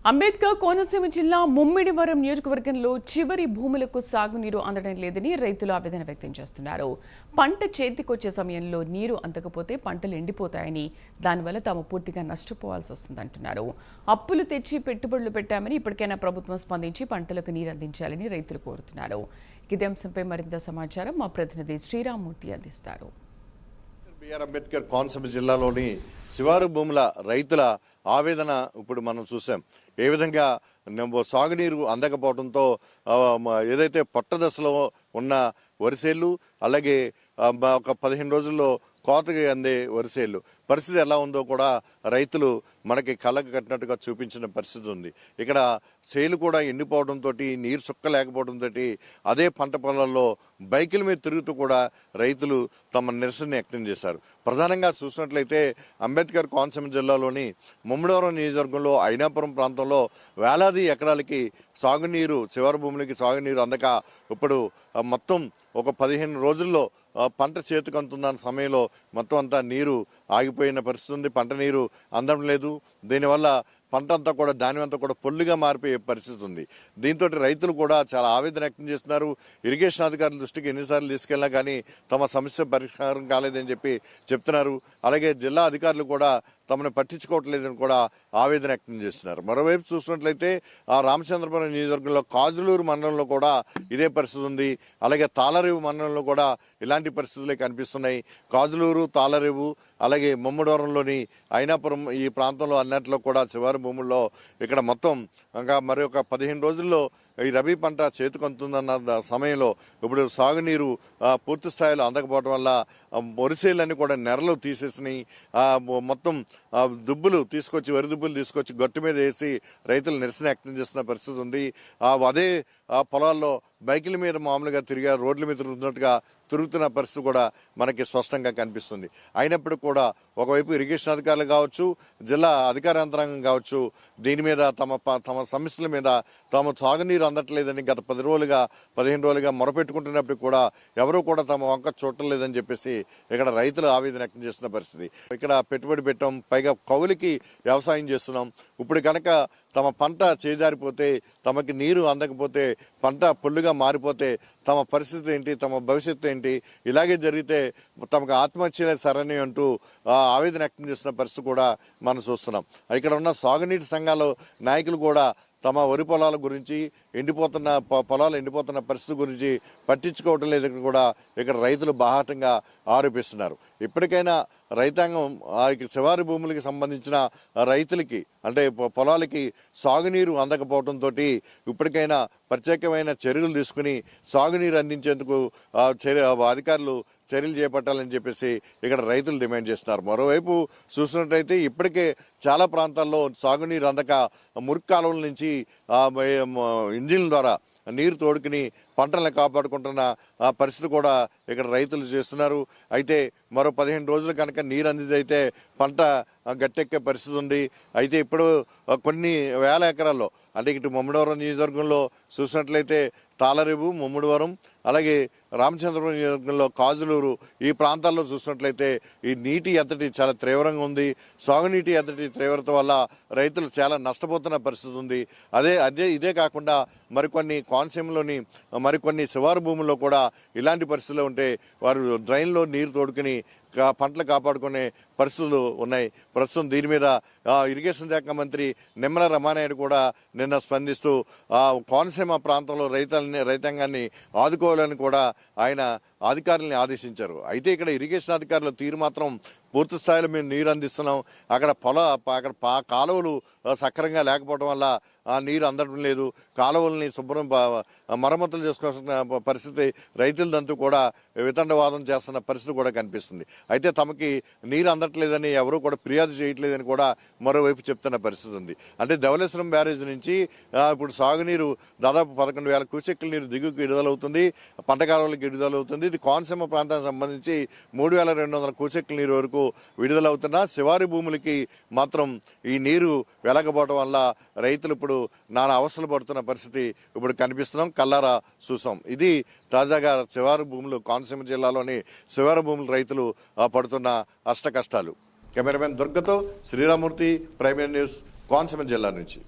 అంబేద్కర్ కోనసీమ జిల్లా ముమ్మిడివరం నియోజకవర్గంలో చివరి భూములకు సాగునీరు అందడం లేదని రైతులు ఆవేదన వ్యక్తం చేస్తున్నారు. పంట చేతికొచ్చే సమయంలో నీరు అందకపోతే పంటలు ఎండిపోతాయని, దానివల్ల తాము పూర్తిగా నష్టపోవాల్సి వస్తుందంటున్నారు. అప్పులు తెచ్చి పెట్టుబడులు పెట్టామని ఇప్పటికైనా ప్రభుత్వం స్పందించి పంటలకు నీరు అందించాలని రైతులు కోరుతున్నారు. ఇదే అంశంపై మరింత సమాచారం మా ప్రతినిధి శ్రీరామ్మూర్తి అందిస్తారు. బిఆర్ అంబేద్కర్ కోనసీమ జిల్లాలోని శివారు భూముల రైతుల ఆవేదన ఇప్పుడు మనం చూసాం. ఏ విధంగా సాగునీరు అందకపోవడంతో ఏదైతే పొట్ట దశలో ఉన్న వరిసేళ్ళు, అలాగే ఒక 15 రోజుల్లో కోతకి అందే వరిసేళ్ళు పరిస్థితి ఎలా ఉందో కూడా రైతులు మనకి కళ్ళకు కట్టినట్టుగా చూపించిన పరిస్థితి ఉంది. ఇక్కడ చేలు కూడా ఎండిపోవడంతో, నీరు చుక్క లేకపోవడంతో అదే పంట పొలాల్లో బైకుల మీద తిరుగుతూ కూడా రైతులు తమ నిరసన వ్యక్తం చేశారు. ప్రధానంగా చూసినట్లయితే అంబేద్కర్ కోనసీమ జిల్లాలోని ముమ్మిడివరం నియోజకవర్గంలో అయినాపురం ప్రాంతంలో వేలాది ఎకరాలకి సాగునీరు, చివరి భూములకి సాగునీరు అందక ఇప్పుడు మొత్తం ఒక 15 రోజుల్లో పంట చేతికి అందుతున్న సమయంలో మొత్తం అంతా నీరు ఆగిపోయిన పరిస్థితి ఉంది. పంట నీరు అందడం లేదు. దీనివల్ల పంట అంతా కూడా, ధాన్యం అంతా కూడా పొల్లుగా మారిపోయే పరిస్థితి ఉంది. దీంతో రైతులు కూడా చాలా ఆవేదన వ్యక్తం చేస్తున్నారు. ఇరిగేషన్ అధికారుల దృష్టికి ఎన్నిసార్లు తీసుకెళ్ళినా కానీ తమ సమస్య పరిష్కారం కాలేదని చెప్పి చెప్తున్నారు. అలాగే జిల్లా అధికారులు కూడా తమను పట్టించుకోవట్లేదని కూడా ఆవేదన వ్యక్తం చేస్తున్నారు. మరోవైపు చూసినట్లయితే ఆ రామచంద్రపురం నియోజకవర్గంలో కాజులూరు మండలంలో కూడా ఇదే పరిస్థితి ఉంది. అలాగే తాళరేవు మండలంలో కూడా ఇలాంటి పరిస్థితులే కనిపిస్తున్నాయి. కాజులూరు, తాళరేవు, అలాగే ముమ్మడివరంలోని అయినాపురం ఈ ప్రాంతంలో అన్నట్లో కూడా చివరి భూముల్లో ఇక్కడ మొత్తం ఇంకా మరి ఒక 15 రోజుల్లో ఈ రబీ పంట చేతికొందుతుందన్న సమయంలో ఇప్పుడు సాగునీరు పూర్తి స్థాయిలో అందకపోవడం వల్ల వరిసేళ్ళన్నీ కూడా నెరలు తీసేసినాయి. మొత్తం దుబ్బులు తీసుకొచ్చి, వరి దుబ్బులు తీసుకొచ్చి గట్టు మీద వేసి రైతులు నిరసన వ్యక్తం చేస్తున్న పరిస్థితి ఉంది. అదే పొలాల్లో బైకుల మీద మామూలుగా రోడ్ల మీద తిరుగుతున్న పరిస్థితి కూడా మనకి స్పష్టంగా కనిపిస్తుంది. అయినప్పటికీ కూడా ఒకవైపు ఇరిగేషన్ అధికారులు కావచ్చు, జిల్లా అధికార యంత్రాంగం కావచ్చు, దీని మీద తమ సమస్యల మీద తాము సాగునీరు అందట్లేదని గత 15 రోజులుగా మొరపెట్టుకుంటున్నప్పటికీ కూడా ఎవరూ కూడా తమ వంక చూడలేదని చెప్పేసి ఇక్కడ రైతులు ఆవేదన వ్యక్తం చేస్తున్న పరిస్థితి. ఇక్కడ పెట్టుబడి పెట్టాం, పైగా కౌలుకి వ్యవసాయం చేస్తున్నాం. ఇప్పుడు కనుక తమ పంట చేజారిపోతే, తమకి నీరు అందకపోతే, పంట పొల్లుగా మారిపోతే తమ పరిస్థితి ఏంటి, తమ భవిష్యత్తు ఏంటి, ఇలాగే జరిగితే తమకు ఆత్మహత్యలే సరని అంటూ ఆవేదన వ్యక్తం చేస్తున్న పరిస్థితి కూడా మనం చూస్తున్నాం. ఇక్కడ ఉన్న సాగునీటి సంఘాల నాయకులు కూడా తమ వరి పొలాల గురించి, పొలాలు ఎండిపోతున్న పరిస్థితి గురించి పట్టించుకోవటం లేదని కూడా ఇక్కడ రైతులు బాహాటంగా ఆరోపిస్తున్నారు. ఇప్పటికైనా రైతాంగం శివారు భూములకి సంబంధించిన రైతులకి, అంటే పొలాలకి సాగునీరు అందకపోవడంతో ఇప్పటికైనా ప్రత్యేకమైన చర్యలు తీసుకుని సాగునీరు అందించేందుకు అధికారులు చర్యలు చేపట్టాలని చెప్పేసి ఇక్కడ రైతులు డిమాండ్ చేస్తున్నారు. మరోవైపు చూసినట్టయితే ఇప్పటికే చాలా ప్రాంతాల్లో సాగునీరు అందక మురికి కాలువల నుంచి ఇంజిన్ల ద్వారా నీరు తోడుకుని పంటలను కాపాడుకుంటున్న పరిస్థితి కూడా ఇక్కడ రైతులు చేస్తున్నారు. అయితే మరో 15 రోజులు కనుక నీరు అందిదైతే పంట గట్టెక్కే పరిస్థితి ఉంది. అయితే ఇప్పుడు కొన్ని వేల ఎకరాల్లో, అంటే ఇటు ముమ్మిడివరం నియోజకవర్గంలో చూసినట్లయితే తాళరేవు, ముమ్మిడివరం, అలాగే రామచంద్రపురం నియోజకవర్గంలో కాజులూరు, ఈ ప్రాంతాల్లో చూసినట్లయితే ఈ నీటి ఎద్దడి చాలా తీవ్రంగా ఉంది. సాగునీటి ఎద్దడి తీవ్రత వల్ల రైతులు చాలా నష్టపోతున్న పరిస్థితి ఉంది. ఇదే కాకుండా మరికొన్ని కోనసీమలోని మరికొన్ని శివారు భూముల్లో కూడా ఇలాంటి పరిస్థితులు ఉంటే వారు డ్రైన్లో నీరు తోడుకుని పంటలు కాపాడుకునే పరిస్థితులు ఉన్నాయి. ప్రస్తుతం దీని మీద ఇరిగేషన్ శాఖ మంత్రి నిమ్మల రమానాయుడు కూడా నిన్న స్పందిస్తూ కోనసీమ ప్రాంతంలో రైతాంగాన్ని ఆదుకోవాలని కూడా ఆయన అధికారులని ఆదేశించారు. అయితే ఇక్కడ ఇరిగేషన్ అధికారుల తీరు మాత్రం పూర్తి స్థాయిలో మేము నీరు అందిస్తున్నాం, అక్కడ కాలువలు సక్రమంగా లేకపోవడం వల్ల నీరు అందడం లేదు, కాలువల్ని శుభ్రం మరమ్మతులు చేసుకోవాల్సిన పరిస్థితి రైతులదంటూ కూడా వితండవాదం చేస్తున్న పరిస్థితి కూడా కనిపిస్తుంది. అయితే తమకి నీరు అందట్లేదని ఎవరూ కూడా ఫిర్యాదు చేయట్లేదని కూడా మరోవైపు చెప్తున్న పరిస్థితి ఉంది. అంటే ధవళేశ్వరం బ్యారేజ్ నుంచి ఇప్పుడు సాగునీరు దాదాపు 11,000 క్యూసెక్కుల నీరు దిగుకు విడుదలవుతుంది, పంట కాలువలకు విడుదలవుతుంది. ఇది కోనసీమ ప్రాంతానికి సంబంధించి 3,200 క్యూసెక్కుల నీరు వరకు విడుదలవుతున్న శివారు భూములకి మాత్రం ఈ నీరు వెలగబోవడం వల్ల రైతులు ఇప్పుడు నానా అవస్థలు పడుతున్న పరిస్థితి ఇప్పుడు కనిపిస్తున్నాం, కల్లారా చూసాం. ఇది తాజాగా శివారు భూములు, కోనసీమ జిల్లాలోని శివారు భూములు రైతులు పడుతున్న అష్ట కష్టాలు. కెమెరామెన్ దుర్గతో శ్రీరామూర్తి, ప్రైమ్ న్యూస్, కోనసీమ జిల్లా నుంచి.